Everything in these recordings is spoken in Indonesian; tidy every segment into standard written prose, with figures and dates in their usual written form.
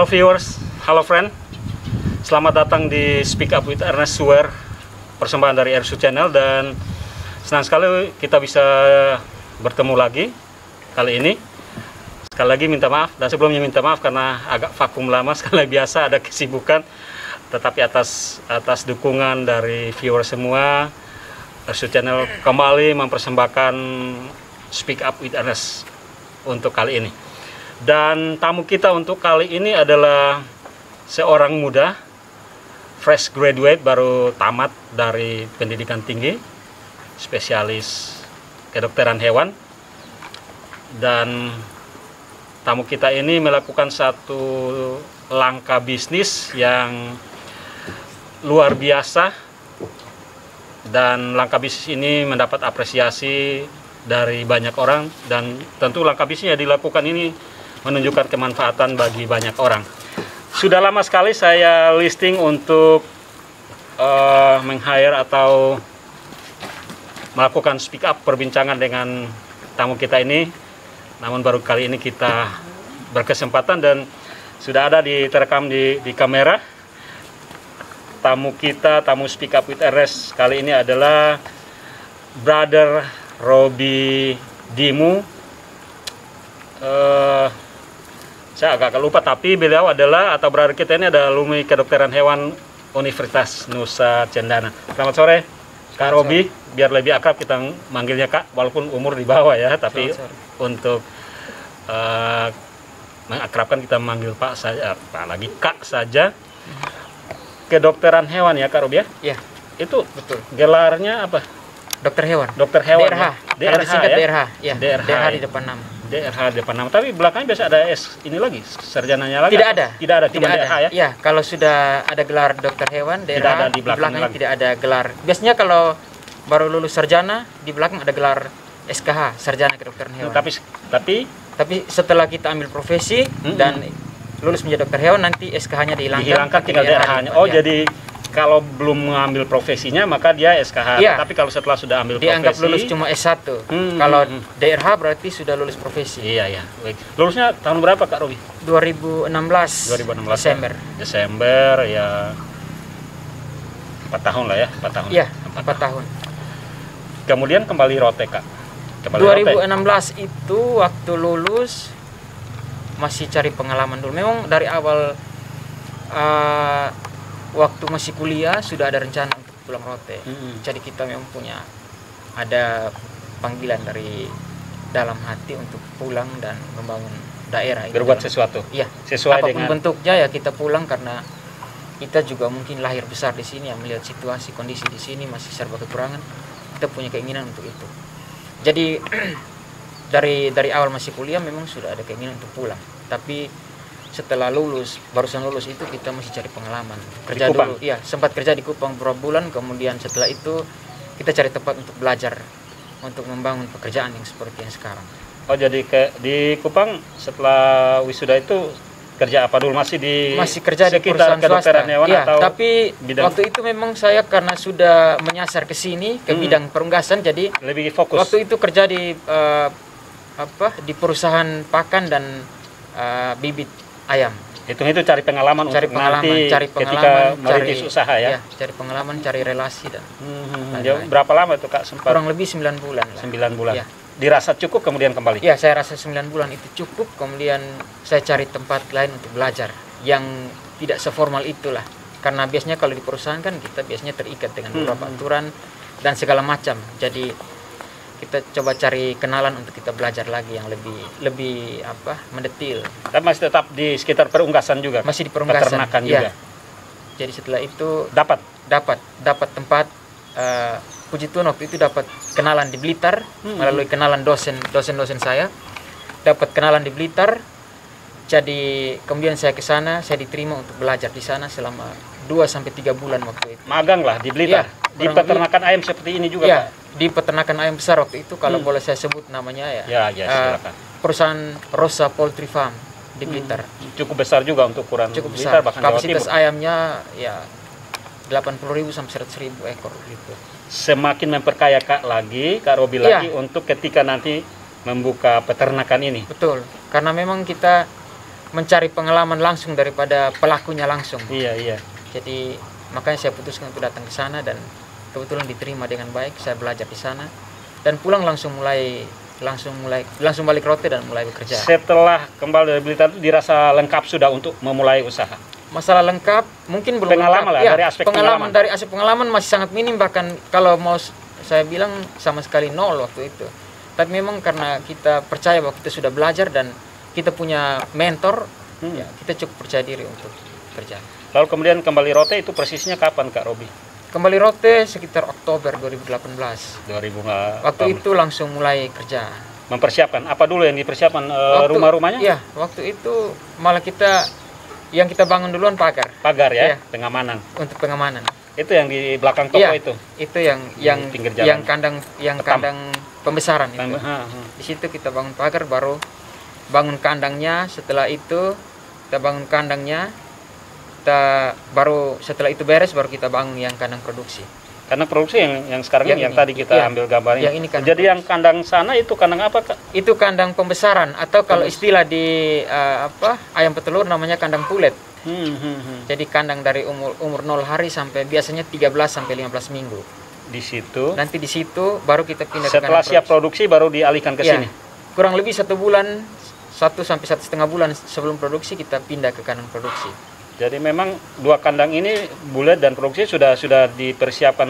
viewers, halo friend. Selamat datang di Speak Up with Ernest Suwer, persembahan dari RSU Channel, dan senang sekali kita bisa bertemu lagi kali ini. Sekali lagi minta maaf, dan sebelumnya minta maaf karena agak vakum lama, sekali biasa ada kesibukan. Tetapi atas dukungan dari viewers semua, RSU Channel kembali mempersembahkan Speak Up with Ernest untuk kali ini. Dan tamu kita untuk kali ini adalah seorang muda, fresh graduate, baru tamat dari pendidikan tinggi, spesialis kedokteran hewan. Dan tamu kita ini melakukan satu langkah bisnis yang luar biasa, dan langkah bisnis ini mendapat apresiasi dari banyak orang, dan tentu langkah bisnis yang dilakukan ini menunjukkan kemanfaatan bagi banyak orang. Sudah lama sekali saya listing untuk meng-hire atau melakukan speak up perbincangan dengan tamu kita ini, namun baru kali ini kita berkesempatan dan sudah ada terekam di kamera. Tamu kita, tamu Speak Up with Ernest kali ini adalah Brother Robi Dimu. Saya agak lupa, tapi beliau adalah, atau brother kita ini adalah alumni kedokteran hewan Universitas Nusa Cendana. Selamat sore, Kak Robi. Biar lebih akrab kita manggilnya Kak, walaupun umur di bawah ya, tapi untuk mengakrabkan kita manggil Pak saja, apalagi Kak saja. Kedokteran hewan ya Kak Robi ya? Iya. Itu betul. Gelarnya apa? Dokter hewan. Dokter hewan. DRH. Ya? Kalau disingkat ya? DRH. Ya. DRH di depan nama. DRH di depan nama. Tapi belakangnya biasa ada S ini lagi, sarjananya lagi. Tidak ada. Tidak ada, cuma tidak DRH ada. ya? Ya, kalau sudah ada gelar dokter hewan, DRH, tidak ada di belakangnya lagi. tidak ada gelar. Biasanya kalau baru lulus sarjana, di belakang ada gelar SKH, sarjana kedokteran hewan. Tapi setelah kita ambil profesi dan lulus menjadi dokter hewan, nanti SKH-nya dihilangkan, tinggal DRH-nya. Oh, ya. Jadi kalau belum mengambil profesinya maka dia SKH. Ya. Tapi kalau setelah sudah ambil dianggap profesi, lulus cuma S1. Kalau DRH berarti sudah lulus profesi. Iya, ya. Baik. Lulusnya tahun berapa Kak Robi? 2016 Desember. Desember ya. 4 tahun lah ya, 4 tahun. Iya, 4 tahun. Kemudian kembali rote Kak. 2016 itu waktu lulus masih cari pengalaman dulu. Memang dari awal waktu masih kuliah sudah ada rencana untuk pulang rote. Jadi kita memang ada panggilan dari dalam hati untuk pulang dan membangun daerah. Berbuat sesuatu. Iya. Sesuai apapun dengan bentuknya ya kita pulang, karena kita juga mungkin lahir besar di sini, ya, melihat situasi kondisi di sini masih serba kekurangan. Kita punya keinginan untuk itu. Jadi dari awal masih kuliah memang sudah ada keinginan untuk pulang. Tapi setelah barusan lulus itu kita masih cari pengalaman. Kerja dulu, iya, sempat kerja di Kupang beberapa bulan, kemudian setelah itu kita cari tempat untuk belajar, untuk membangun pekerjaan yang seperti yang sekarang. Oh, jadi di Kupang setelah wisuda itu kerja apa dulu? Masih kerja di perusahaan swasta. Hewan, ya, atau tapi waktu itu memang saya karena sudah menyasar ke sini ke bidang perunggasan, jadi lebih fokus. Waktu itu kerja di perusahaan pakan dan bibit ayam. Itu cari pengalaman untuk nanti ketika merintis usaha ya? Cari pengalaman, cari relasi dan berapa lama itu Kak sempat? Kurang lebih 9 bulan lah. 9 bulan. Ya. Dirasa cukup kemudian kembali? Ya, saya rasa 9 bulan itu cukup, kemudian saya cari tempat lain untuk belajar yang tidak seformal itulah. Karena biasanya kalau di perusahaan kan kita biasanya terikat dengan beberapa aturan dan segala macam. Jadi kita coba cari kenalan untuk kita belajar lagi yang lebih mendetil. Tapi masih tetap di sekitar perunggasan juga? Masih di perunggasan. Peternakan ya. juga? Jadi setelah itu dapat tempat. Puji Tuhan waktu itu dapat kenalan di Blitar melalui kenalan dosen saya. Dapat kenalan di Blitar. Jadi kemudian saya ke sana, saya diterima untuk belajar di sana selama 2-3 bulan waktu itu. Magang lah di Blitar. Ya, di peternakan ayam seperti ini juga ya, Pak? Di peternakan ayam besar waktu itu, kalau boleh saya sebut namanya ya. Silakan. Perusahaan Rosa Poultry Farm di Blitar. Cukup besar juga untuk ukuran cukup Blitar, besar. bahkan kapasitas ayamnya ya 80.000 sampai 100.000 ekor gitu. Semakin memperkaya Kak Robi lagi untuk ketika nanti membuka peternakan ini. Betul, karena memang kita mencari pengalaman langsung daripada pelakunya langsung. Iya, iya. Jadi makanya saya putuskan untuk datang ke sana dan kebetulan diterima dengan baik. Saya belajar di sana dan pulang langsung balik Rote dan mulai bekerja. Setelah kembali dari Blitar itu dirasa lengkap sudah untuk memulai usaha. Masalah lengkap mungkin belum Pengalaman lengkap. lah, dari aspek pengalaman. Dari aspek pengalaman masih sangat minim, bahkan kalau mau saya bilang sama sekali nol waktu itu. Tapi memang karena kita percaya bahwa kita sudah belajar dan kita punya mentor, ya, kita cukup percaya diri untuk kerja. Lalu kemudian kembali Rote itu persisnya kapan Kak Robi? Kembali Rote sekitar Oktober 2018. 2018. Waktu itu langsung mulai kerja. Mempersiapkan apa dulu yang dipersiapkan, rumah-rumahnya? Iya, waktu itu malah yang kita bangun duluan pagar. Pagar ya, Iya. pengamanan. Untuk pengamanan. Itu yang di belakang toko Iya, itu. Itu yang pinggir jalan. kandang pembesaran itu. Ha, ha. Di situ kita bangun pagar, baru bangun kandangnya. Setelah itu kita bangun kandangnya. Baru setelah itu beres baru kita bangun yang kandang produksi. Karena produksi yang sekarang yang ini. tadi kita Iya. ambil gambarnya. Yang ini kandang Jadi yang kandang sana itu kandang apa Kak? Itu kandang pembesaran atau kalau istilah di ayam petelur namanya kandang pulet. Jadi kandang dari umur 0 hari sampai biasanya 13 sampai 15 minggu. Di situ. Nanti di situ baru kita pindah ke Setelah kandang siap produksi baru dialihkan ke Iya. sini. Kurang lebih 1 bulan, 1 sampai 1,5 bulan sebelum produksi kita pindah ke kandang produksi. Jadi memang dua kandang ini bulat dan produksi sudah dipersiapkan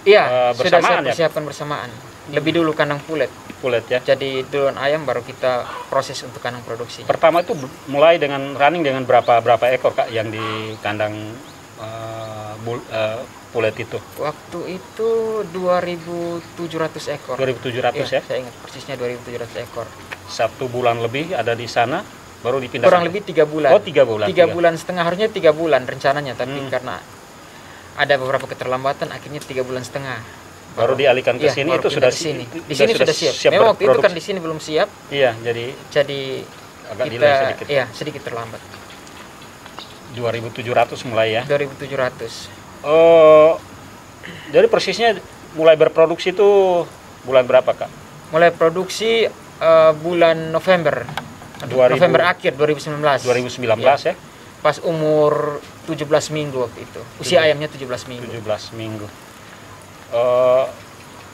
Iya, sudah bersamaan saya persiapkan bersamaan. Lebih dulu kandang pulet. Pulet ya. Jadi duluan ayam baru kita proses untuk kandang produksi. Pertama itu mulai dengan running dengan berapa ekor Kak yang di kandang pulet itu? Waktu itu 2.700 ekor. 2.700 ya? Saya ingat persisnya 2.700 ekor. 1 bulan lebih ada di sana, baru dipindah. Kurang lebih 3 bulan. Oh, 3 bulan. 3 bulan setengah, harusnya 3 bulan rencananya, tapi karena ada beberapa keterlambatan akhirnya 3 bulan setengah. Baru dialihkan ke sini itu sudah sini. Di sini sudah siap. Memang waktu itu kan di sini belum siap. Iya, jadi agak kita delay sedikit. Iya, sedikit terlambat. 2.700 mulai ya. 2.700. Oh, jadi persisnya mulai berproduksi itu bulan berapa Kak? Mulai produksi bulan November. November akhir 2019. 2019 ya. Pas umur 17 minggu waktu itu. Usia ayamnya 17 minggu. 17 minggu.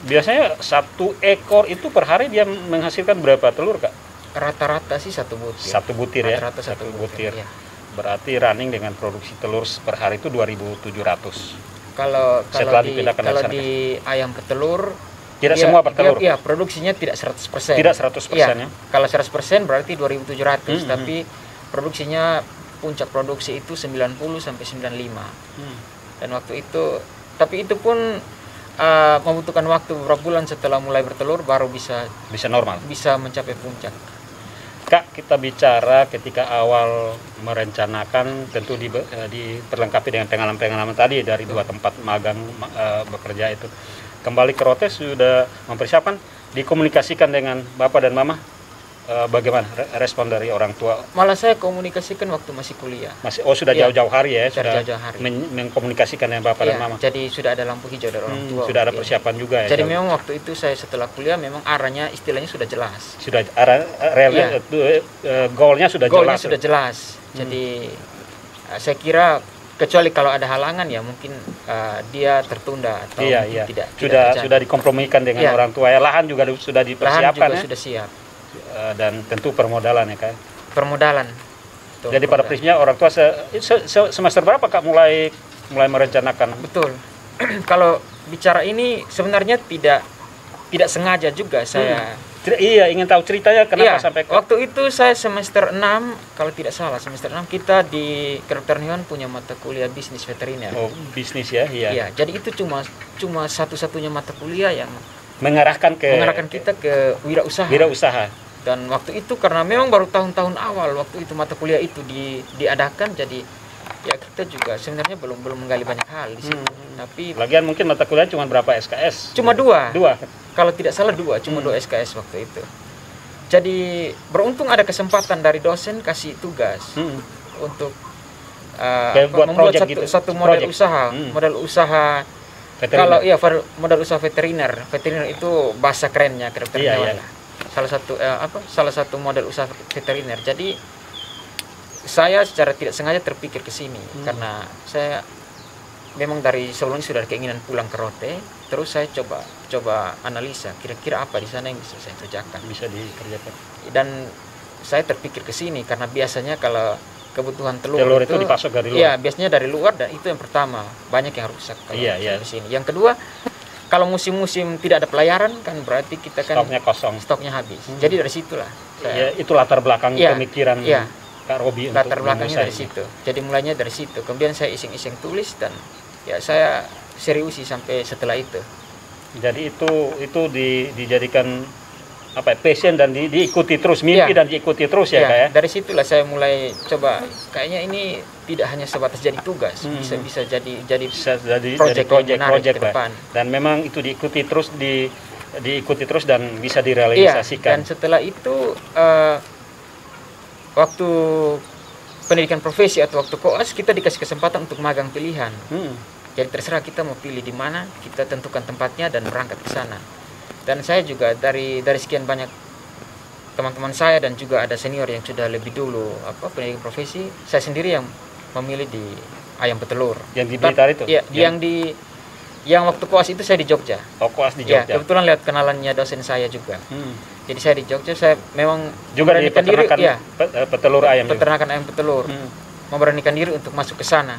Biasanya 1 ekor itu per hari dia menghasilkan berapa telur Kak? Rata-rata sih 1 butir. 1 butir ya. Rata-rata 1 butir. Ya. Berarti running dengan produksi telur per hari itu 2.700. Kalau di ayam petelur tidak semua petelur. Iya, produksinya tidak 100%. Tidak 100% ya. Kalau 100% berarti 2.700, tapi produksinya puncak produksi itu 90 sampai 95. Dan waktu itu, tapi itu pun membutuhkan waktu beberapa bulan setelah mulai bertelur baru bisa normal. Bisa mencapai puncak. Kak, kita bicara ketika awal merencanakan tentu diperlengkapi dengan pengalaman-pengalaman tadi dari 2 tempat magang bekerja itu. Kembali ke Rote sudah mempersiapkan, dikomunikasikan dengan Bapak dan Mama, bagaimana respon dari orang tua? Malah saya komunikasikan waktu masih kuliah. Sudah jauh-jauh hari ya, sudah jauh-jauh hari. Mengkomunikasikan dengan Bapak dan Mama. Jadi sudah ada lampu hijau dari orang tua. Sudah ada persiapan juga ya. Jadi memang waktu itu saya setelah kuliah memang arahnya istilahnya sudah jelas. Sudah goalnya sudah jelas. Goalnya sudah jelas. Jadi saya kira kecuali kalau ada halangan ya mungkin dia tertunda atau tidak sudah dikompromikan dengan orang tua ya. Lahan juga sudah dipersiapkan. Lahan juga sudah siap. Dan tentu permodalan ya Kak. Permodalan. Jadi pada prinsipnya orang tua semester berapa Kak mulai merencanakan? Betul. Kalau bicara ini sebenarnya tidak sengaja juga saya. Iya, ingin tahu ceritanya kenapa sampai waktu itu saya semester 6, kalau tidak salah semester 6 kita di kedokteran hewan punya mata kuliah bisnis veteriner. Oh, bisnis ya, iya. Iya, jadi itu cuma satu-satunya mata kuliah yang mengarahkan kita ke wirausaha. Dan waktu itu karena memang baru tahun-tahun awal waktu itu mata kuliah itu diadakan, jadi ya kita juga sebenarnya belum menggali banyak hal di situ. Tapi lagian mungkin mata kuliah cuma berapa SKS? Cuma 2. 2. Kalau tidak salah 2, cuma 2 SKS waktu itu. Jadi beruntung ada kesempatan dari dosen kasih tugas untuk membuat satu model usaha, model usaha veteriner. Kalau model usaha veteriner itu bahasa kerennya kedokteran hewan. Salah satu model usaha veteriner. Jadi saya secara tidak sengaja terpikir ke sini karena saya memang dari sebelumnya sudah ada keinginan pulang ke Rote. Terus saya coba analisa kira-kira apa di sana yang bisa saya kerjakan. Bisa dikerjakan. Dan saya terpikir ke sini karena biasanya kalau kebutuhan telur itu dipasok dari luar. Iya, biasanya dari luar, dan itu yang pertama, banyak yang rusak kalau di sini. Yang kedua, kalau musim-musim tidak ada pelayaran kan berarti kita kan stoknya kosong, stoknya habis. Jadi dari situlah ya, itu latar belakang pemikiran Kak Robi latar belakangnya dari situ. Jadi mulainya dari situ. Kemudian saya iseng-iseng tulis dan ya saya seriusi sampai setelah itu. Jadi itu dijadikan apa ya, passion dan diikuti terus, mimpi dan diikuti terus ya Kak ya. Dari situlah saya mulai coba, kayaknya ini tidak hanya sebatas jadi tugas, bisa jadi project ke depan. Dan memang itu diikuti terus dan bisa direalisasikan. Dan setelah itu waktu pendidikan profesi atau waktu koas kita dikasih kesempatan untuk magang pilihan. Jadi terserah kita mau pilih di mana, kita tentukan tempatnya dan berangkat ke sana. Dan saya juga dari sekian banyak teman-teman saya dan juga ada senior yang sudah lebih dulu pendidikan profesi, saya sendiri yang memilih di Ayam Petelur. Yang di Blitar itu? Iya, yang waktu koas itu saya di Jogja. Oh, koas di Jogja. Ya, kebetulan lihat kenalannya dosen saya juga. Jadi saya di Jogja, saya memang juga di peternakan diri, petelur ayam. Peternakan ayam petelur. Memberanikan diri untuk masuk ke sana.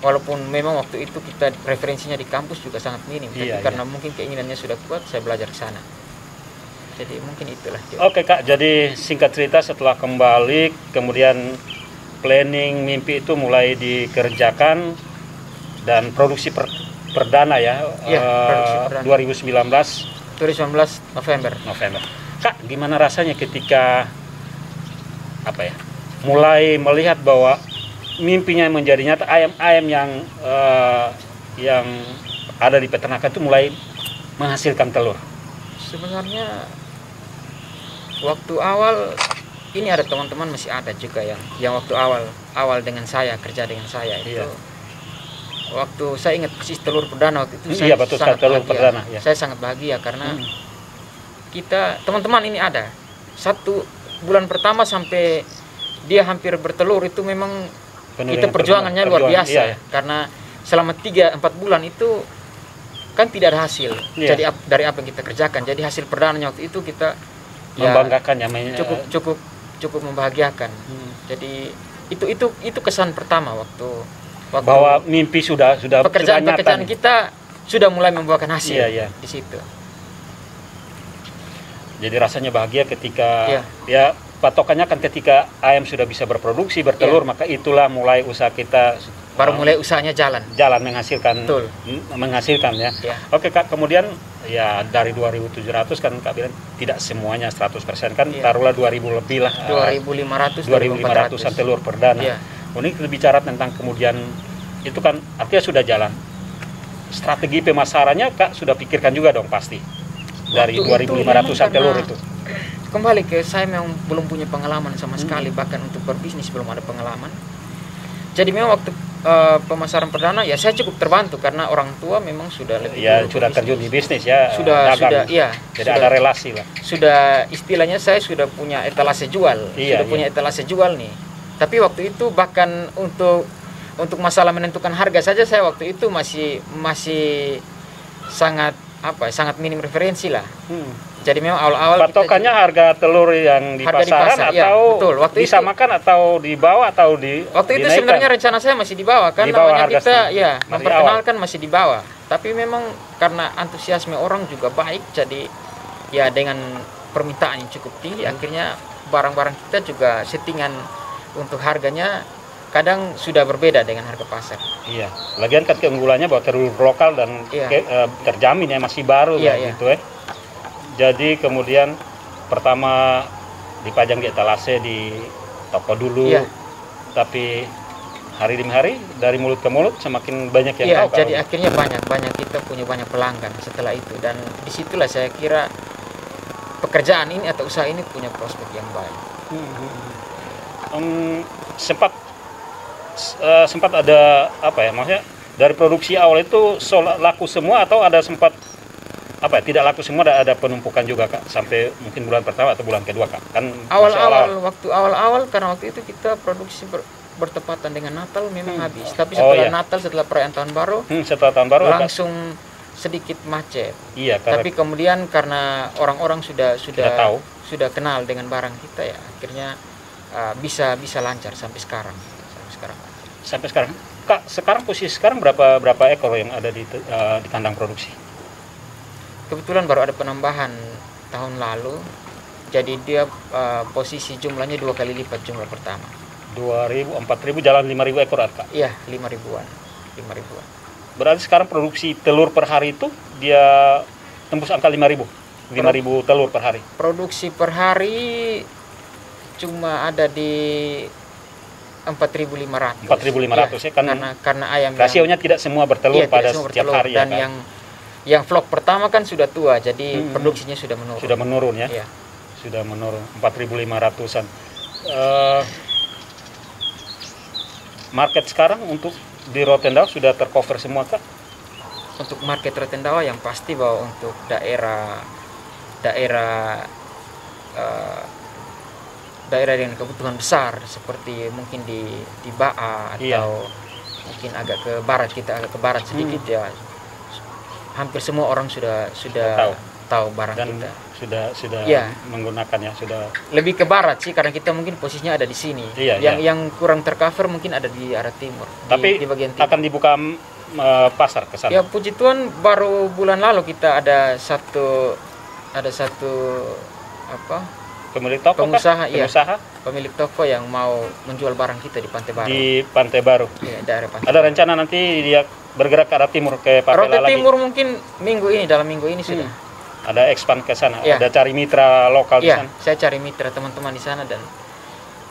Walaupun memang waktu itu kita referensinya di kampus juga sangat minim, tapi karena mungkin keinginannya sudah kuat, saya belajar ke sana. Jadi mungkin itulah. Oke Kak, jadi singkat cerita setelah kembali, kemudian planning mimpi itu mulai dikerjakan dan produksi perdana produksi perdana. 2019 November. Kak, gimana rasanya ketika mulai melihat bahwa mimpinya menjadi nyata, ayam-ayam yang ada di peternakan itu mulai menghasilkan telur? Sebenarnya waktu awal ini ada teman-teman masih ada juga yang waktu awal dengan saya kerja dengan saya itu. Waktu saya ingat persis telur perdana waktu itu saya sangat bahagia. Saya sangat bahagia karena kita teman-teman ini ada 1 bulan pertama sampai dia hampir bertelur itu memang kita perjuangannya luar biasa karena selama 3-4 bulan itu kan tidak ada hasil. Jadi dari apa yang kita kerjakan, jadi hasil perdananya waktu itu kita membanggakan cukup membahagiakan. Jadi itu kesan pertama waktu bahwa mimpi sudah pekerjaan kita sudah mulai membuahkan hasil di situ. Jadi rasanya bahagia ketika patokannya kan ketika ayam sudah bisa berproduksi, bertelur, maka itulah mulai usaha kita. Baru mulai usahanya jalan menghasilkan. Betul. Menghasilkan ya. Oke Kak, kemudian ya dari 2.700 kan Kak bilang tidak semuanya 100% kan, taruhlah 2.000 lebih lah. 2.500-an telur perdana. Ini bicara tentang kemudian itu kan artinya sudah jalan. Strategi pemasarannya Kak sudah pikirkan juga dong pasti. Dari 2.500-an telur itu. Kembali ke saya memang belum punya pengalaman sama sekali, bahkan untuk berbisnis belum ada pengalaman. Jadi memang waktu pemasaran perdana ya saya cukup terbantu karena orang tua memang sudah lebih sudah terjun di bisnis sudah jadi ada relasi lah. Sudah istilahnya saya sudah punya etalase jual, punya etalase jual nih. Tapi waktu itu bahkan untuk masalah menentukan harga saja saya waktu itu masih sangat minim referensi lah. Jadi memang awal-awal patokannya harga telur yang di pasaran atau waktu disamakan itu, atau di bawah atau di waktu itu sebenarnya rencana saya masih di bawah kan, namanya kita memperkenalkan masih di bawah. Tapi memang karena antusiasme orang juga baik, jadi ya dengan permintaan yang cukup tinggi akhirnya barang-barang kita juga settingan untuk harganya kadang sudah berbeda dengan harga pasar. Iya. Lagian kan keunggulannya bahwa telur lokal dan terjamin masih baru gitu ya. Jadi kemudian pertama dipajang di etalase di toko dulu, tapi hari demi hari dari mulut ke mulut semakin banyak yang tahu. Jadi akhirnya banyak kita punya banyak pelanggan setelah itu, dan disitulah saya kira pekerjaan ini atau usaha ini punya prospek yang baik. Sempat ada maksudnya dari produksi awal itu laku semua atau ada sempat apa ya, tidak laku semua, ada penumpukan juga Kak sampai mungkin bulan pertama atau bulan kedua Kak. Kan Waktu awal karena waktu itu kita produksi bertepatan dengan Natal memang habis. Tapi setelah Natal, setelah perayaan tahun baru, setelah tahun baru langsung sedikit macet. Iya, tapi kemudian karena orang-orang sudah kenal dengan barang kita ya, akhirnya bisa lancar sampai sekarang. Sampai sekarang. Kak, sekarang posisi sekarang berapa ekor yang ada di kandang produksi? Kebetulan baru ada penambahan tahun lalu, jadi dia posisi jumlahnya 2 kali lipat jumlah pertama. 2.000, 4.000, jalan 5.000 ekor Kak? Iya, 5.000-an. Berarti sekarang produksi telur per hari itu dia tembus angka 5.000 telur per hari? Produksi per hari cuma ada di 4.500. 4.500 ya kan? Karena ayam rasionya tidak semua bertelur pada setiap hari dan ya kan? Yang vlog pertama kan sudah tua, jadi produksinya sudah menurun. Sudah menurun ya? Iya. Sudah menurun 4.500-an. Market sekarang untuk di Rotendao sudah tercover semua Kak? Untuk market Rotendao yang pasti bahwa untuk daerah dengan kebutuhan besar seperti mungkin di Baa atau mungkin agak ke barat sedikit ya, hampir semua orang sudah tahu barang dan kita. Sudah menggunakan ya, sudah lebih ke barat sih karena kita mungkin posisinya ada di sini. Yang kurang tercover mungkin ada di arah timur. Tapi di bagian timur. Akan dibuka pasar ke sana. Ya puji Tuhan baru bulan lalu kita ada satu pemilik toko pemilik toko yang mau menjual barang kita di Pantai Baru. Di Pantai Baru. Ya, daerah Pantai. Ada rencana nanti dia bergerak ke arah timur ke Papela lagi? Timur mungkin dalam minggu ini sudah. Ada expand ke sana. Ada cari mitra lokal di sana. Saya cari mitra teman-teman di sana dan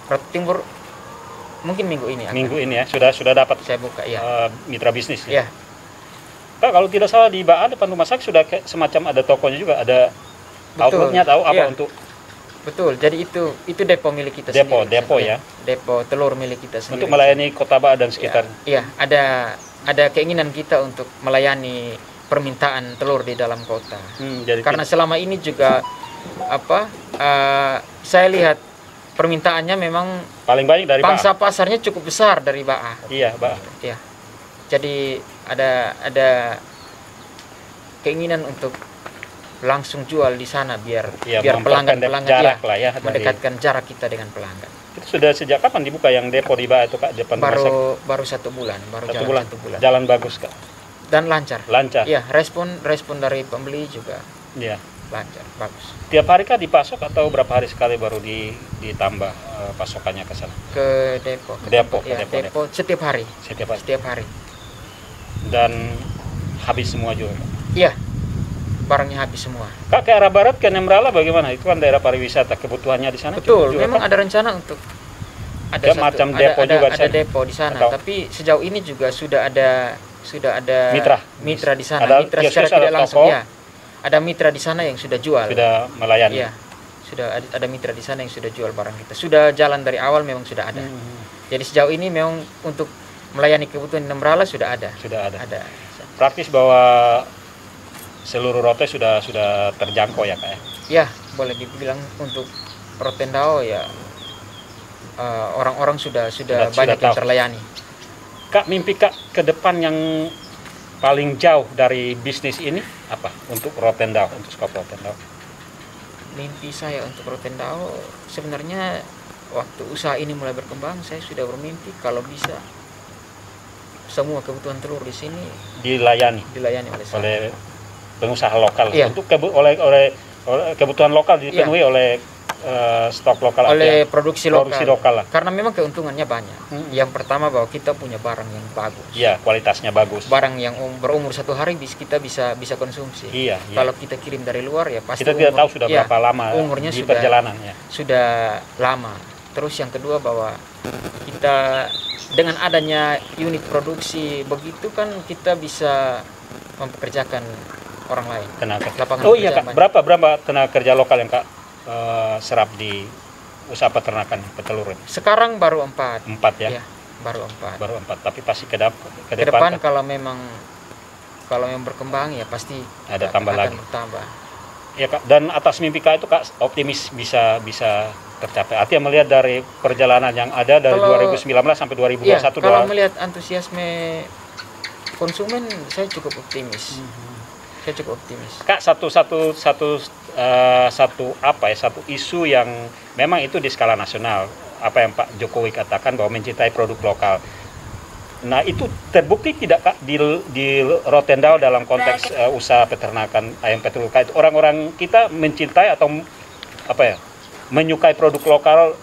Roti Timur mungkin minggu ini. Minggu ini ya sudah dapat. Saya buka mitra bisnis. Ya. Kak, kalau tidak salah di Baa depan rumah sakit sudah semacam ada tokonya juga, ada outletnya untuk. Betul, jadi itu depo milik kita sendiri. Depo ya. Depo telur milik kita sendiri. Untuk melayani Kota Baa dan sekitar. Iya, ada keinginan kita untuk melayani permintaan telur di dalam kota. Karena selama ini juga saya lihat permintaannya memang paling banyak dari pangsa pasarnya cukup besar dari Baa. Iya, Baa. Iya. Jadi ada keinginan untuk langsung jual di sana biar pelanggan mendekatkan jarak kita dengan pelanggan. Itu sudah sejak kapan dibuka yang depo di Baa itu Kak, depan rumah sakit? Baru 1 bulan, satu bulan. Jalan bagus Kak. Dan lancar. Iya, respon dari pembeli juga. Iya. Lancar, bagus. Tiap hari Kak dipasok atau berapa hari sekali baru ditambah pasokannya ke sana? Ke depo. Depo setiap hari. Setiap hari. Dan habis semua juga. Iya. Barangnya habis semua. Kak, ke arah barat ke Nemrala bagaimana? Itu kan daerah pariwisata, kebutuhannya di sana. Betul, memang ada rencana untuk ada depo di sana, tapi sejauh ini juga sudah ada mitra di sana. Mitra secara tidak langsung ya. Ada mitra di sana yang sudah jual. Sudah melayani. Iya. Sudah ada mitra di sana yang sudah jual barang kita. Sudah jalan dari awal memang sudah ada. Jadi sejauh ini memang untuk melayani kebutuhan Nemrala sudah ada. Ada. Praktis bahwa seluruh rote sudah terjangkau ya Kak ya? Ya, boleh dibilang untuk Rotendao ya orang-orang sudah banyak yang terlayani. Kak, mimpi Kak ke depan yang paling jauh dari bisnis ini apa untuk Rotendao, untuk skop Rotendao? Mimpi saya untuk Rotendao sebenarnya waktu usaha ini mulai berkembang, saya sudah bermimpi kalau bisa semua kebutuhan telur di sini dilayani oleh pengusaha lokal. Untuk oleh kebutuhan lokal dipenuhi oleh stok lokal, oleh produksi lokal lah. Karena memang keuntungannya banyak. Yang pertama bahwa kita punya barang yang bagus. Iya, kualitasnya bagus. Barang yang berumur 1 hari kita bisa konsumsi. Iya. Kalau kita kirim dari luar ya pasti kita tidak tahu sudah berapa lama umurnya di perjalanan ya. Sudah lama. Terus yang kedua bahwa kita dengan adanya unit produksi begitu kan kita bisa mempekerjakan orang lain. Lapangan Kak, berapa tenaga kerja lokal yang Kak serap di usaha peternakan peteluran? Sekarang baru 4 ya? Baru 4. Tapi pasti ke depan kalau memang kalau yang berkembang ya pasti ada tambah akan lagi. bertambah. Ya Kak, dan atas mimpi Kak itu Kak optimis bisa tercapai. Artinya melihat dari perjalanan yang ada dari Kalau- 2019 sampai 2021. Iya, kalau melihat antusiasme konsumen, saya cukup optimis. Saya cukup optimis. Kak, satu isu yang memang itu di skala nasional, apa yang Pak Jokowi katakan bahwa mencintai produk lokal. Nah, itu terbukti tidak Kak di Rotendao dalam konteks usaha peternakan ayam petelur Kak, itu orang-orang kita mencintai atau menyukai produk lokal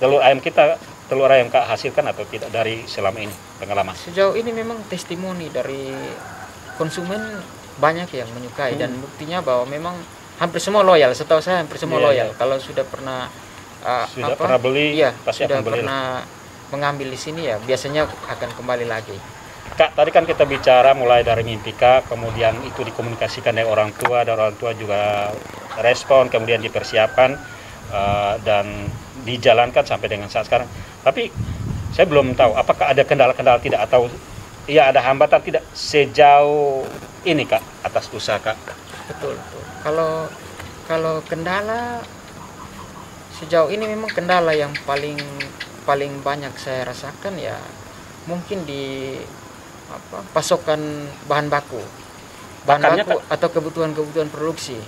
telur ayam kita, telur ayam Kak hasilkan atau tidak dari selama ini pengalaman? Sejauh ini memang testimoni dari konsumen banyak yang menyukai dan buktinya bahwa memang hampir semua loyal. Setahu saya hampir semua loyal. Kalau sudah pernah pernah beli, iya, pasti sudah akan beli. pernah mengambil di sini ya biasanya akan kembali lagi. Kak, tadi kan kita bicara mulai dari mimpi Kak, kemudian itu dikomunikasikan dengan orang tua, dan orang tua juga respon, kemudian dipersiapkan dan dijalankan sampai dengan saat sekarang. Tapi saya belum tahu apakah ada kendala-kendala tidak, atau ya ada hambatan tidak sejauh ini Kak atas usaha Kak. Betul. Kalau kendala sejauh ini memang kendala yang paling banyak saya rasakan ya mungkin di pasokan bahan baku atau kebutuhan produksi.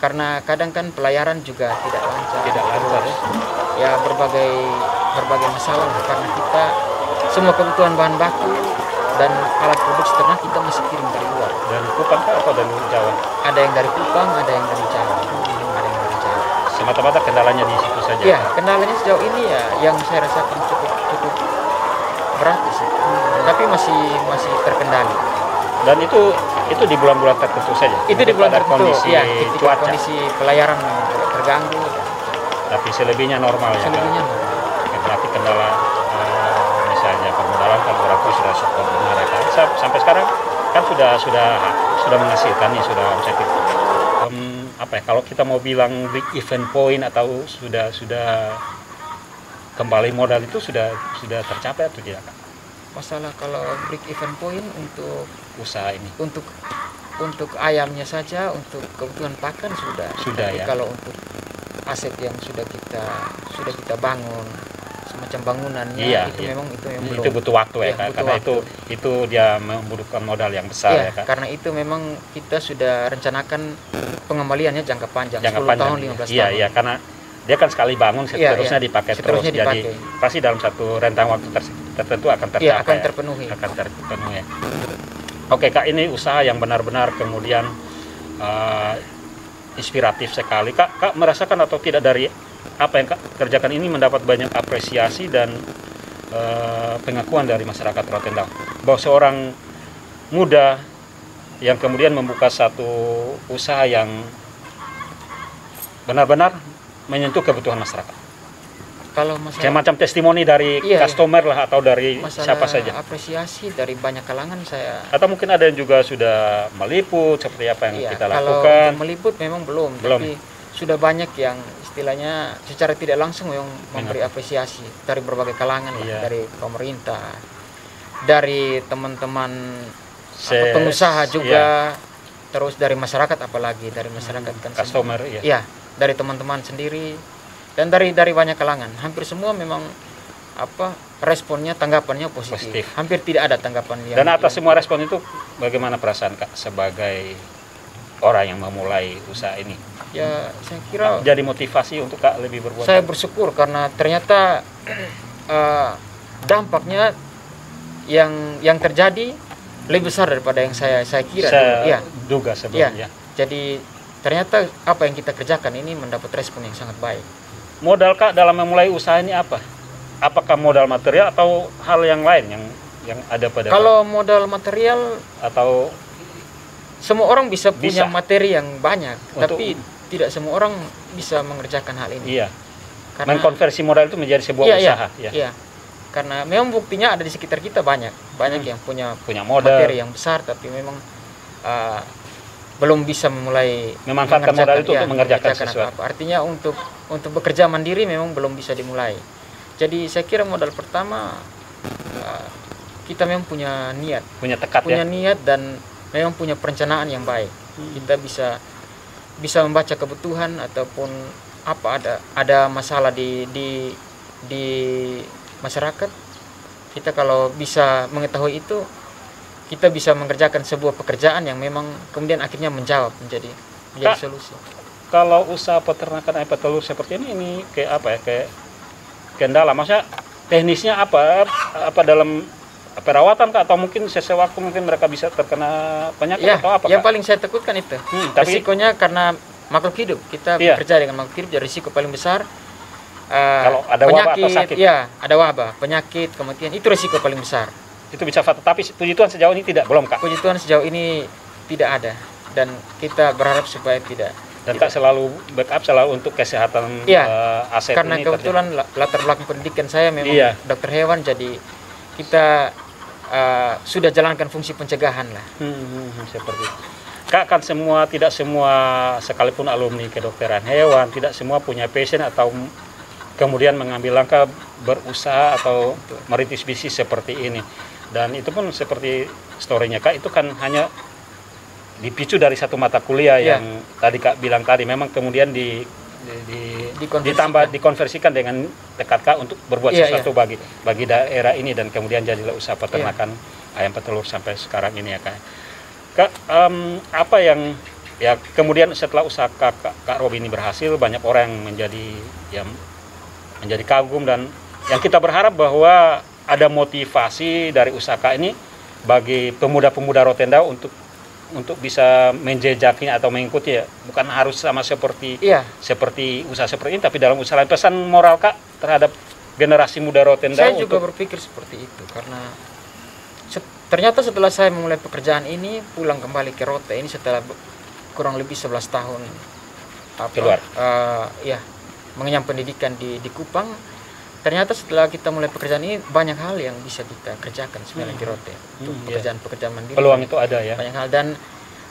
Karena kadang kan pelayaran juga tidak lancar. Ya berbagai masalah karena kita semua kebutuhan bahan baku dan alat produksi ternak kita masih kirim dari luar. Dari Kupang Kak atau dari Jawa? Ada yang dari Kupang, ada yang dari Jawa. Semata-mata kendalanya di situ saja. Ya, kendalanya sejauh ini ya yang saya rasakan cukup berat sih. Tapi masih terkendali. Dan itu di bulan-bulan tertentu saja. Itu di bulan tertentu. Kondisi Ya, ketika cuaca. kondisi pelayaran terganggu. Tapi selebihnya normal ya. Selebihnya Kak? normal. Berarti kendala misalnya permodalan kan orang tua sudah support mereka. Sampai sekarang kan sudah menghasilkan nih, sudah omset. Kalau kita mau bilang big event point atau sudah kembali modal itu sudah tercapai atau tidak Kak? Masalah kalau break even point untuk Usaha ini. Untuk ayamnya saja, untuk kebutuhan pakan sudah. Tapi Ya. kalau untuk aset yang sudah kita bangun semacam bangunannya memang belum. Itu butuh waktu ya Kak, karena waktu. itu dia membutuhkan modal yang besar ya Kak. Karena itu memang kita sudah rencanakan pengembaliannya jangka panjang, 10 tahun, 15 tahun. Iya, karena dia kan sekali bangun seterusnya dipakai terus. Jadi pasti dalam satu rentang waktu tertentu akan tercapai. Akan terpenuhi. Ya. Oke Kak, ini usaha yang benar-benar kemudian inspiratif sekali. Kak merasakan atau tidak dari apa yang Kak kerjakan ini mendapat banyak apresiasi dan pengakuan dari masyarakat Rotendao bahwa seorang muda yang kemudian membuka satu usaha yang benar-benar menyentuh kebutuhan masyarakat. Kalau masalah semacam testimoni dari customer lah atau dari siapa saja. Apresiasi dari banyak kalangan saya. Atau mungkin ada yang juga sudah meliput seperti apa yang kita lakukan. Kalau meliput memang belum. Tapi sudah banyak yang istilahnya secara tidak langsung yang memberi apresiasi dari berbagai kalangan dari pemerintah, dari teman-teman pengusaha juga, terus dari masyarakat, apalagi dari masyarakat kan customer dari teman-teman sendiri dan dari banyak kalangan. Hampir semua memang responnya, tanggapannya positif. Hampir tidak ada tanggapan yang. Dan atas semua respon itu bagaimana perasaan Kak sebagai orang yang memulai usaha ini? Ya, saya kira jadi motivasi untuk Kak lebih berbuat. Saya bersyukur karena ternyata dampaknya yang terjadi lebih besar daripada yang saya kira. Duga sebelumnya. Jadi ternyata apa yang kita kerjakan ini mendapat respon yang sangat baik. Modal Kak dalam memulai usaha ini apa? Apakah modal material atau hal yang lain yang ada pada Kalau modal material atau semua orang bisa punya materi yang banyak, tapi tidak semua orang bisa mengerjakan hal ini. Iya. Karena mengkonversi modal itu menjadi sebuah usaha. Iya. Karena memang buktinya ada di sekitar kita banyak yang punya modal, materi yang besar, tapi memang belum bisa memanfaatkan modal itu untuk mengerjakan sesuatu. Artinya untuk bekerja mandiri memang belum bisa dimulai. Jadi saya kira modal pertama kita memang punya niat, punya tekad, niat dan memang punya perencanaan yang baik. Kita bisa membaca kebutuhan ataupun apa ada masalah di masyarakat. Kita kalau bisa mengetahui itu, kita bisa mengerjakan sebuah pekerjaan yang memang kemudian akhirnya menjadi solusi. Kalau usaha peternakan ayam petelur seperti ini kayak apa ya, kayak kendala, maksudnya teknisnya apa dalam perawatan kah, atau mungkin sewaktu mungkin mereka bisa terkena penyakit atau apa? Yang paling saya takutkan itu risikonya karena makhluk hidup. Kita bekerja dengan makhluk hidup, jadi risiko paling besar kalau ada penyakit, wabah atau sakit. Ya, ada wabah, penyakit, kemudian itu risiko paling besar. Itu bisa fatal, tapi puji Tuhan sejauh ini tidak, belum Kak? Puji Tuhan sejauh ini tidak ada, dan kita berharap supaya tidak. Dan Kak selalu backup selalu untuk kesehatan aset karena ini. Karena kebetulan latar belakang pendidikan saya memang dokter hewan, jadi kita sudah jalankan fungsi pencegahan lah. Seperti itu. Kak, kan tidak semua sekalipun alumni kedokteran hewan, tidak semua punya passion atau kemudian mengambil langkah berusaha atau merintis bisnis seperti ini. Dan itu pun seperti story-nya Kak, itu kan hanya dipicu dari satu mata kuliah yang tadi Kak bilang tadi, memang kemudian dikonversikan dengan tekad Kak untuk berbuat sesuatu bagi daerah ini, dan kemudian jadilah usaha peternakan ayam petelur sampai sekarang ini ya Kak. Kak, apa yang kemudian setelah usaha Kak Robi ini berhasil, banyak orang yang menjadi kagum, dan yang kita berharap bahwa ada motivasi dari usaha Kak ini bagi pemuda-pemuda Rotendao untuk bisa menjejaki atau mengikuti, ya, bukan harus sama seperti usaha seperti ini, tapi dalam usaha lain. Pesan moral Kak terhadap generasi muda Rotendao? Saya juga berpikir seperti itu, karena ternyata setelah saya memulai pekerjaan ini, pulang kembali ke Rote ini setelah kurang lebih 11 tahun keluar, mengenyam pendidikan di Kupang. Ternyata setelah kita mulai pekerjaan ini, banyak hal yang bisa kita kerjakan sebenarnya di Rote untuk pekerjaan mandiri. Peluang itu ada ya. Banyak hal, dan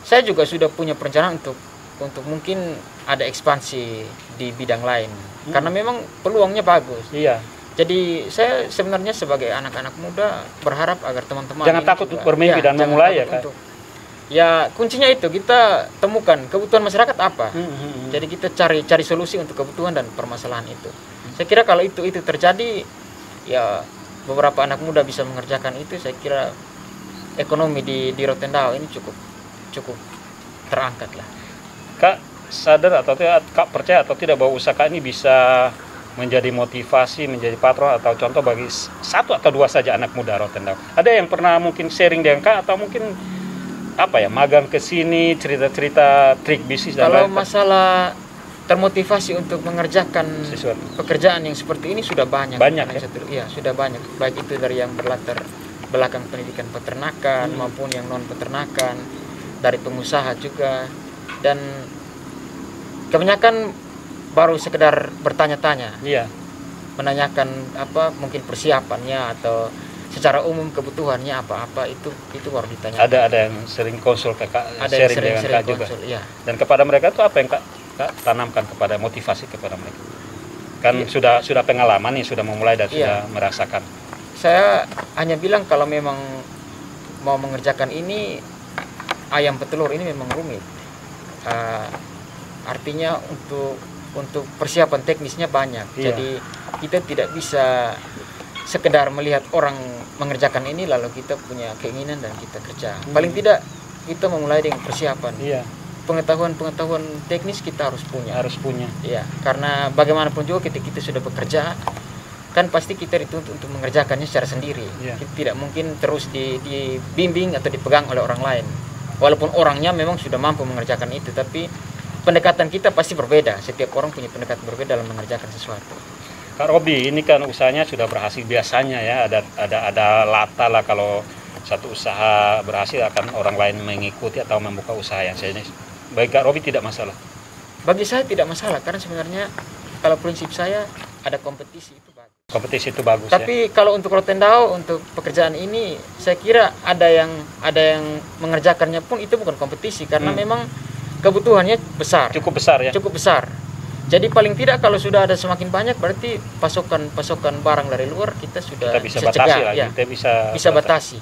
saya juga sudah punya perencanaan untuk mungkin ada ekspansi di bidang lain, karena memang peluangnya bagus. Iya. Jadi saya sebenarnya sebagai anak-anak muda berharap agar teman-teman jangan takut untuk bermimpi dan memulai ya Kak. Ya, kuncinya itu kita temukan kebutuhan masyarakat apa. Jadi kita cari solusi untuk kebutuhan dan permasalahan itu. Saya kira kalau itu terjadi, ya beberapa anak muda bisa mengerjakan itu. Saya kira ekonomi di Rotendao ini cukup terangkat lah. Kak sadar atau tidak, Kak percaya atau tidak bahwa usaha Kak ini bisa menjadi motivasi, menjadi patron atau contoh bagi satu atau dua saja anak muda Rotendao? Ada yang pernah mungkin sharing dengan Kak, atau mungkin magang ke sini, cerita-cerita trik bisnis dan kalau lain? Masalah termotivasi untuk mengerjakan sesuatu pekerjaan yang seperti ini sudah banyak. Ya? Sudah banyak, baik itu dari yang berlatar belakang pendidikan peternakan maupun yang non peternakan, dari pengusaha juga, dan kebanyakan baru sekedar bertanya-tanya, menanyakan mungkin persiapannya atau secara umum kebutuhannya apa itu baru ditanya. Ada yang sering konsul ke Kak, ada yang sering sering juga. Konsul, ya. Dan kepada mereka itu apa yang Kak tanamkan kepada motivasi kepada mereka? Kan sudah pengalaman nih, sudah memulai dan sudah merasakan. Saya hanya bilang kalau memang mau mengerjakan ini, ayam petelur ini memang rumit. Artinya untuk persiapan teknisnya banyak. Jadi kita tidak bisa sekedar melihat orang mengerjakan ini lalu kita punya keinginan dan kita kerja. Paling tidak kita memulai dengan persiapan. Pengetahuan teknis kita harus punya. Iya, karena bagaimanapun juga kita sudah bekerja, kan pasti kita dituntut untuk mengerjakannya secara sendiri. Kita tidak mungkin terus dibimbing atau dipegang oleh orang lain. Walaupun orangnya memang sudah mampu mengerjakan itu, tapi pendekatan kita pasti berbeda. Setiap orang punya pendekatan berbeda dalam mengerjakan sesuatu. Kak Robi, ini kan usahanya sudah berhasil, biasanya ya ada lata lah kalau satu usaha berhasil akan orang lain mengikuti atau membuka usaha yang saya ini. Bagi Kak Robi tidak masalah? Bagi saya tidak masalah, karena sebenarnya kalau prinsip saya ada kompetisi itu bagus. Kompetisi itu bagus. Tapi kalau untuk Rotendao, untuk pekerjaan ini, saya kira ada yang mengerjakannya pun itu bukan kompetisi, karena memang kebutuhannya besar. Cukup besar ya. Cukup besar. Jadi paling tidak kalau sudah ada semakin banyak, berarti pasokan barang dari luar kita sudah bisa batasi cegah, kita bisa batasi.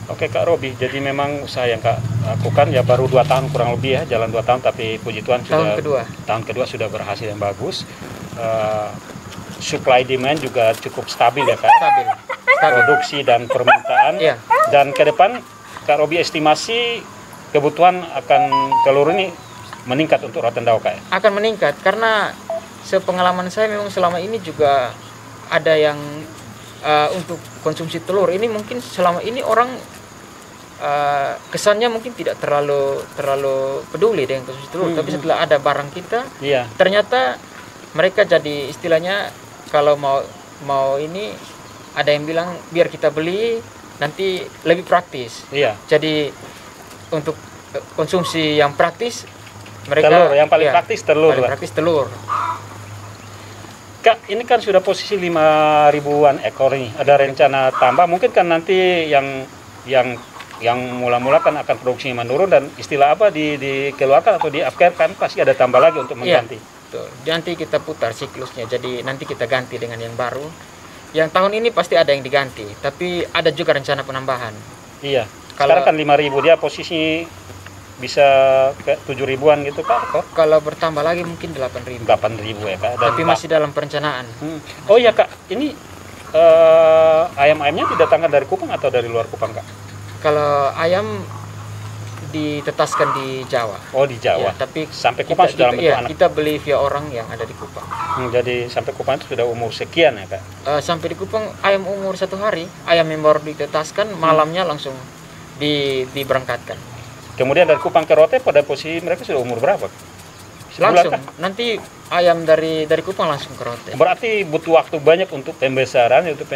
Oke Kak Robi, jadi memang usaha yang Kak lakukan ya baru 2 tahun kurang lebih ya, jalan 2 tahun, tapi puji Tuhan sudah tahun kedua sudah berhasil yang bagus. Supply demand juga cukup stabil ya Kak. Stabil. Produksi dan permintaan. Iya. Dan ke depan Kak Robi estimasi kebutuhan akan telur ini meningkat untuk Rotendao Kak ya? Akan meningkat karena sepengalaman saya memang selama ini juga ada yang untuk konsumsi telur ini mungkin selama ini orang kesannya mungkin tidak terlalu peduli dengan konsumsi telur, tapi setelah ada barang kita, ternyata mereka jadi istilahnya kalau mau ini ada yang bilang biar kita beli nanti lebih praktis. Jadi untuk konsumsi yang praktis mereka telur yang paling praktis telur. Paling praktis telur. Kak, ini kan sudah posisi 5.000-an ekor nih. Ada rencana tambah, mungkin kan nanti yang mula-mula kan akan produksinya menurun dan istilah apa dikeluarkan atau di-upgrade kan pasti ada tambah lagi untuk mengganti. Betul. Nanti kita putar siklusnya, jadi nanti kita ganti dengan yang baru. Yang tahun ini pasti ada yang diganti, tapi ada juga rencana penambahan. Iya. Sekarang kan 5.000, dia posisi bisa ke 7.000-an gitu Kak? Kalau bertambah lagi mungkin 8.000. 8.000 ya Kak. Dan tapi masih dalam perencanaan. Oh iya Kak, ini ayam-ayamnya didatangkan dari Kupang atau dari luar Kupang Kak? Kalau ayam ditetaskan di Jawa. Oh di Jawa. Ya, tapi sampai Kupang sudah dalam bentuk anak. Kita beli via orang yang ada di Kupang. Jadi sampai Kupang itu sudah umur sekian ya Kak? Sampai di Kupang ayam umur 1 hari, ayam yang baru ditetaskan malamnya langsung diberangkatkan. Kemudian dari Kupang ke Rote pada posisi mereka sudah umur berapa? Langsung kan? Nanti ayam dari Kupang langsung ke Rote. Berarti butuh waktu banyak untuk pembesaran untuk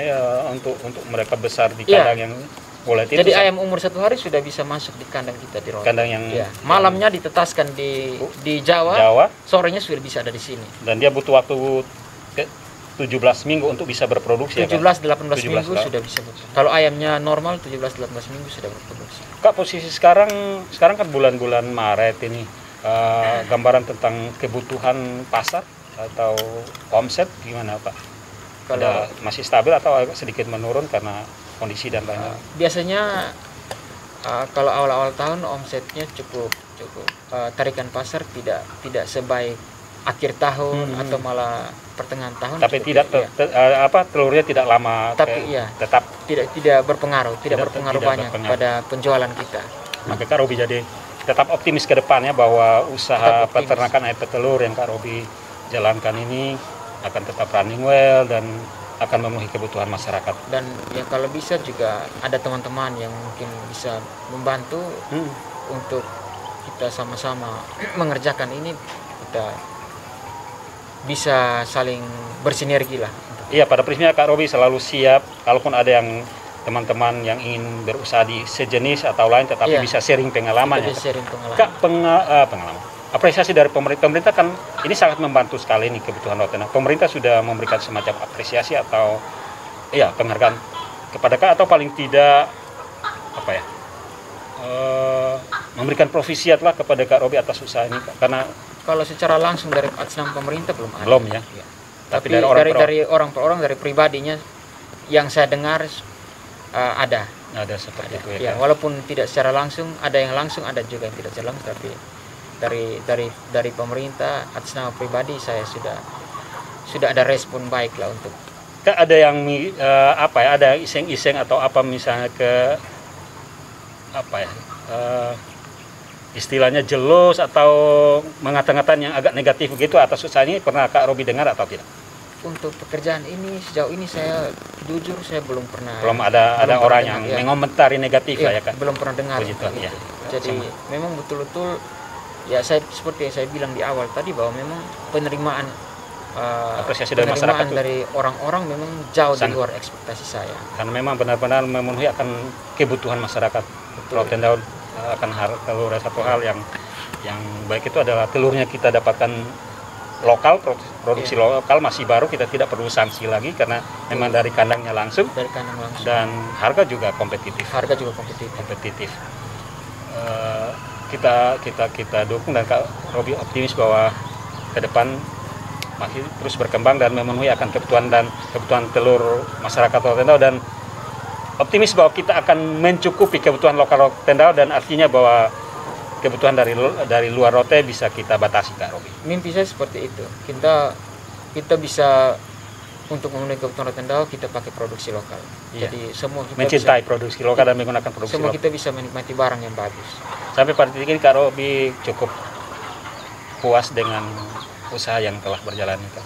mereka besar di kandang yang boleh. Jadi ayam umur 1 hari sudah bisa masuk di kandang kita di Rote. Kandang yang malamnya ditetaskan di Jawa, sorenya sudah bisa ada di sini. Dan dia butuh waktu 17 minggu untuk bisa berproduksi 17-18 minggu sudah bisa. Kalau ayamnya normal 17-18 minggu sudah berproduksi. Kak, posisi sekarang kan bulan-bulan Maret ini, gambaran tentang kebutuhan pasar atau omset gimana Pak? Kalau masih stabil atau agak sedikit menurun karena kondisi dan lain-lain? Biasanya kalau awal-awal tahun omsetnya cukup tarikan pasar tidak sebaik akhir tahun atau malah pertengahan tahun. Tapi telurnya tidak lama. Tapi tetap tidak berpengaruh banyak pada penjualan kita. Maka Kak Robi jadi tetap optimis ke depannya bahwa usaha peternakan ayam petelur yang Kak Robi jalankan ini akan tetap running well dan akan memenuhi kebutuhan masyarakat. Dan ya kalau bisa juga ada teman-teman yang mungkin bisa membantu untuk kita sama-sama mengerjakan ini, kita bisa saling bersinergi lah. Iya, pada prinsipnya Kak Robi selalu siap kalaupun ada yang teman-teman yang ingin berusaha di sejenis atau lain tetapi bisa sharing pengalaman ya. Kak, pengalaman. Apresiasi dari pemerintah kan ini sangat membantu sekali nih kebutuhan Rotendao. Pemerintah sudah memberikan semacam apresiasi atau penghargaan kepada Kak atau paling tidak memberikan provisiat lah kepada Kak Robi atas usaha ini Kak. Karena kalau secara langsung dari atas nama pemerintah belum ada. Belum ya. Tapi dari orang per orang dari pribadinya yang saya dengar ada seperti itu ya. Walaupun tidak secara langsung, ada yang langsung, ada juga yang tidak secara langsung, tapi dari pemerintah atas nama pribadi saya sudah ada respon baik lah untuk. Kak, ada yang ada iseng-iseng atau apa misalnya ke istilahnya jelos atau mengata-ngatain yang agak negatif begitu atas usaha ini, pernah Kak Robi dengar atau tidak? Untuk pekerjaan ini sejauh ini saya jujur saya belum pernah. Belum ada orang yang mengomentari negatif lah ya Kak. Belum pernah dengar. Jadi memang betul-betul seperti yang saya bilang di awal tadi bahwa memang penerimaan apresiasi dari masyarakat dari orang-orang memang jauh di luar ekspektasi saya. Karena memang benar-benar memenuhi akan kebutuhan masyarakat. Rotendao akan telur satu hal yang baik itu adalah telurnya kita dapatkan lokal, produksi lokal masih baru, kita tidak perlu sanksi lagi karena memang dari kandangnya langsung. Dan harga juga kompetitif. Kita dukung dan Kak Robi optimis bahwa ke depan masih terus berkembang dan memenuhi akan kebutuhan telur masyarakat Rotendao. Dan optimis bahwa kita akan mencukupi kebutuhan lokal Rotendao, dan artinya bahwa kebutuhan dari luar Rote bisa kita batasi, Kak Robi. Mimpi saya seperti itu. Kita bisa untuk memenuhi kebutuhan Rotendao, kita pakai produksi lokal. Iya. Jadi semua kita Mencintai bisa, produksi lokal dan menggunakan produksi semua lokal. kita bisa menikmati barang yang bagus. Sampai pada titik ini Kak Robi cukup puas dengan usaha yang telah berjalan, Kak?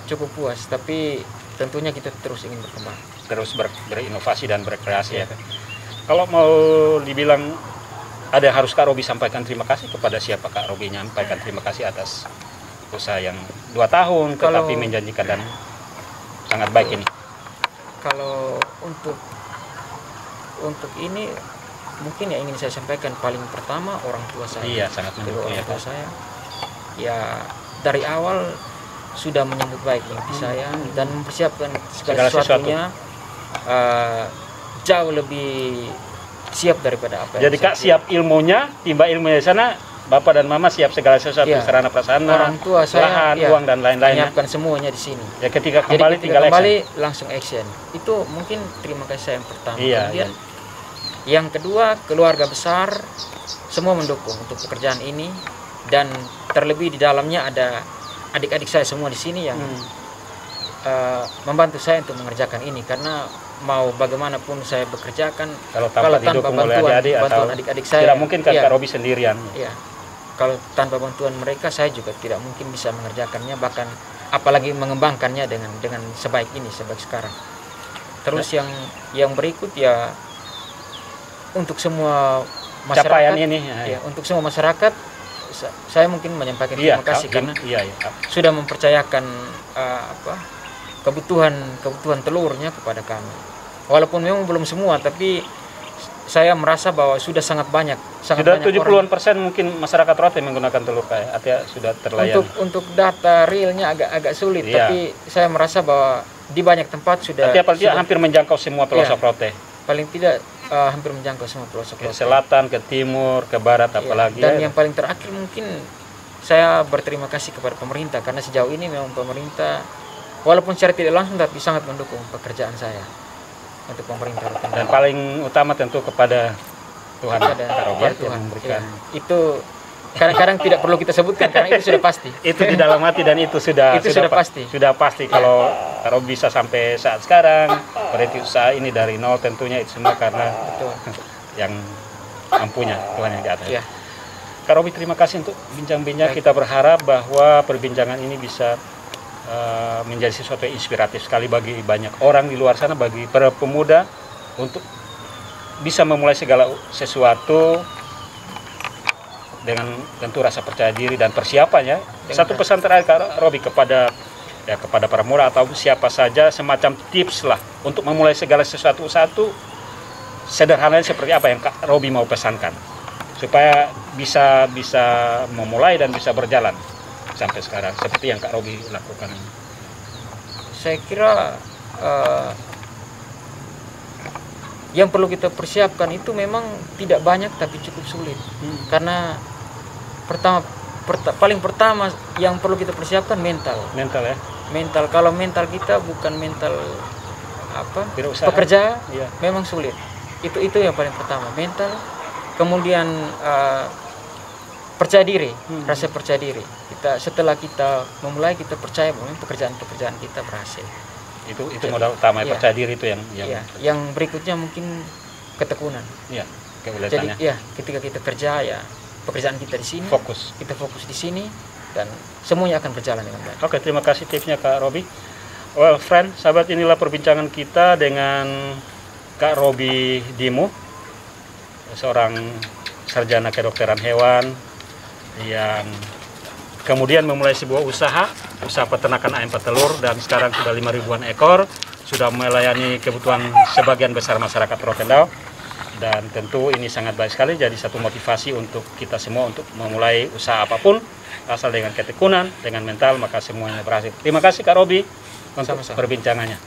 Cukup puas, tapi tentunya kita terus ingin berkembang. Terus berinovasi dan berkreasi, ya, Kak. Kalau mau dibilang ada yang harus Kak Robi sampaikan terima kasih, kepada siapa Kak Robi nyampaikan terima kasih atas usaha yang 2 tahun tetapi menjanjikan dan sangat baik ini? Kalau untuk ini mungkin yang ingin saya sampaikan paling pertama orang tua saya. Iya, sangat mendukung, orang ya, tua Kak. saya. Ya dari awal sudah menyambut baik mimpi saya dan mempersiapkan segala sesuatunya jauh lebih siap daripada apa. Jadi Kak siap ilmunya, timba ilmunya di sana, Bapak dan Mama siap segala sesuatu, Ya, sarana prasarana, orang tua saya lahan, uang dan lain-lain. menyiapkan semuanya di sini. Ya ketika Jadi kembali ketika tinggal kembali action. langsung action. Itu mungkin terima kasih saya yang pertama. Iya, Kemudian yang kedua, keluarga besar semua mendukung untuk pekerjaan ini, dan terlebih di dalamnya ada adik-adik saya semua di sini yang membantu saya untuk mengerjakan ini, karena mau bagaimanapun saya bekerjakan Kalau tanpa didukung oleh adik-adik atau bantuan adik-adik saya, tidak mungkin kan iya, Kak Robi sendirian. iya. Kalau tanpa bantuan mereka saya juga tidak mungkin bisa mengerjakannya, bahkan apalagi mengembangkannya dengan sebaik ini, sebaik sekarang. Terus yang berikut ya untuk semua masyarakat, Capaian ini, ya, untuk semua masyarakat saya mungkin menyampaikan terima kasih karena sudah mempercayakan kebutuhan telurnya kepada kami. Walaupun memang belum semua, tapi saya merasa bahwa sudah sangat banyak. Sudah 70% mungkin masyarakat Rote menggunakan telur kayak, artinya sudah terlayani. Untuk data realnya agak sulit, Iya. tapi saya merasa bahwa di banyak tempat sudah. Artinya hampir menjangkau semua pelosok Rote. Paling tidak hampir menjangkau semua pelosok Ke Rote. selatan, ke timur, ke barat, Iya. apalagi. Dan yang paling terakhir mungkin saya berterima kasih kepada pemerintah, karena sejauh ini memang pemerintah walaupun secara tidak langsung tapi sangat mendukung pekerjaan saya untuk pemerintah Rotendao. Dan paling utama tentu kepada Tuhan, Kak Robi, yang Tuhan memberikan. ya. Itu kadang-kadang tidak perlu kita sebutkan karena itu sudah pasti. Itu di dalam hati, dan itu sudah pasti. Sudah pasti kalau Kak Robi bisa sampai saat sekarang, berarti usaha ini dari nol, tentunya itu semua karena yang mampunya Tuhan yang di atas. Ya. Kak Robi, terima kasih untuk bincang-bincang. Kita berharap bahwa perbincangan ini bisa menjadi sesuatu yang inspiratif sekali bagi banyak orang di luar sana, bagi para pemuda untuk bisa memulai segala sesuatu dengan tentu rasa percaya diri dan persiapannya. Satu pesan terakhir Kak Robi kepada para pemuda atau siapa saja, semacam tips lah untuk memulai segala sesuatu sederhananya seperti apa yang Kak Robi mau pesankan supaya bisa memulai dan bisa berjalan sampai sekarang seperti yang Kak Robi lakukan. Saya kira yang perlu kita persiapkan itu memang tidak banyak tapi cukup sulit. Karena paling pertama yang perlu kita persiapkan mental ya. Mental, kalau mental kita bukan mental pekerja, iya, memang sulit. Itu yang paling pertama, mental. Kemudian percaya diri, rasa percaya diri. Setelah kita memulai, kita percaya bahwa pekerjaan kita berhasil. Itu modal utama, ya, percaya diri itu yang yang berikutnya mungkin ketekunan. Iya, jadi ketika kita kerja, ya pekerjaan kita di sini, kita fokus di sini, dan semuanya akan berjalan dengan baik. Oke, terima kasih tipsnya Kak Robi. Well, friend, sahabat, inilah perbincangan kita dengan Kak Robi Dimo, seorang sarjana kedokteran hewan yang kemudian memulai sebuah usaha peternakan ayam petelur, dan sekarang sudah 5.000-an ekor, sudah melayani kebutuhan sebagian besar masyarakat Rotendao. Dan tentu ini sangat baik sekali, jadi satu motivasi untuk kita semua untuk memulai usaha apapun, asal dengan ketekunan, dengan mental, maka semuanya berhasil. Terima kasih Kak Robi untuk perbincangannya.